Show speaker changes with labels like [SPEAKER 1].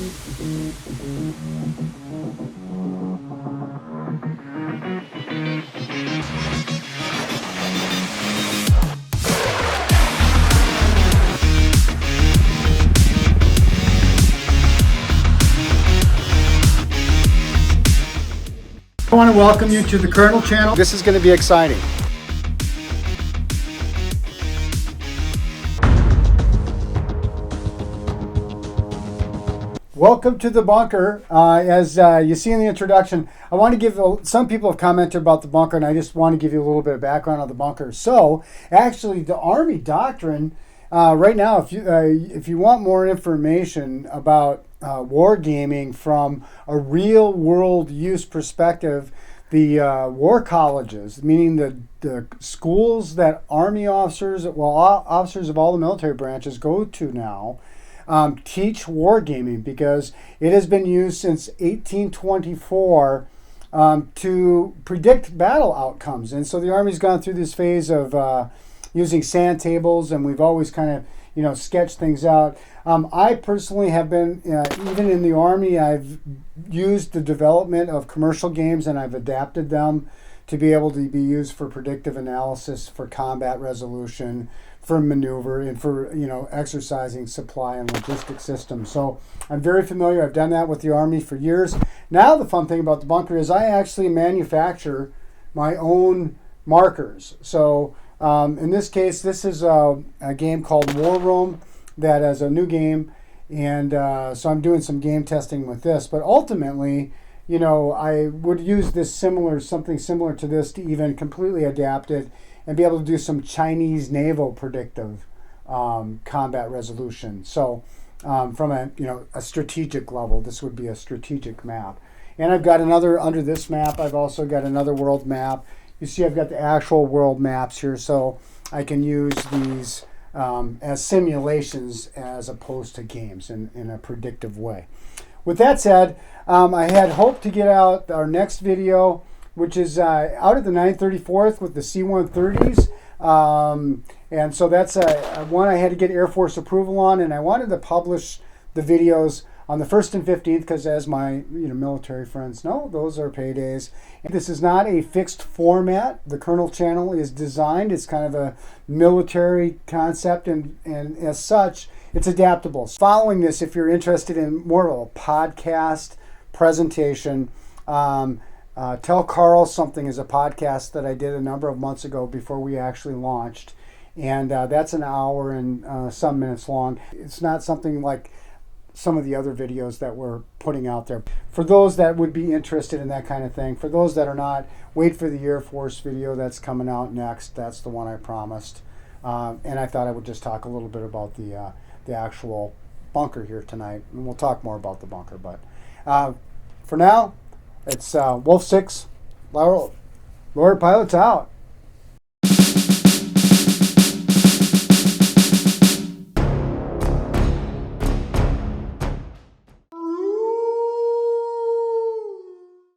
[SPEAKER 1] I want to welcome you to the Colonel channel. This is going to be exciting. Welcome to the bunker. As you see in the introduction, I want to give, some people have commented about the bunker, and I just want to give you a little bit of background on the bunker. So, actually, the Army doctrine, right now, if you want more information about wargaming from a real world use perspective, the war colleges, meaning the schools that Army officers, officers of all the military branches go to now, teach wargaming because it has been used since 1824 to predict battle outcomes. And so the Army's gone through this phase of using sand tables, and we've always kind of sketched things out. I personally have been, even in the Army, I've used the development of commercial games and I've adapted them to be able to be used for predictive analysis, for combat resolution, for maneuver, and for exercising supply and logistics systems. So I'm very familiar. I've done that with the Army for years. Now the fun thing about the bunker is I actually manufacture my own markers. So in this case, this is a game called War Room that is a new game, and so I'm doing some game testing with this. But ultimately, I would use this something similar to this to even completely adapt it and be able to do some Chinese naval predictive combat resolution. So from a strategic level, this would be a strategic map. And I've got under this map, I've also got another world map. You see I've got the actual world maps here, so I can use these as simulations as opposed to games in a predictive way. With that said, I had hoped to get out our next video, which is out at the 934th with the C-130s. And so that's one I had to get Air Force approval on, and I wanted to publish the videos on the 1st and 15th because, as my military friends know, those are paydays. And this is not a fixed format. The Colonel channel is designed. It's kind of a military concept, and as such, it's adaptable. Following this, if you're interested in more of a podcast presentation, Tell Carl Something is a podcast that I did a number of months ago before we actually launched. And that's an hour and some minutes long. It's not something like some of the other videos that we're putting out there. For those that would be interested in that kind of thing, for those that are not, wait for the Air Force video that's coming out next. That's the one I promised. And I thought I would just talk a little bit about the actual bunker here tonight. And we'll talk more about the bunker. But for now, it's Wolf 6, Lord Pilot's out.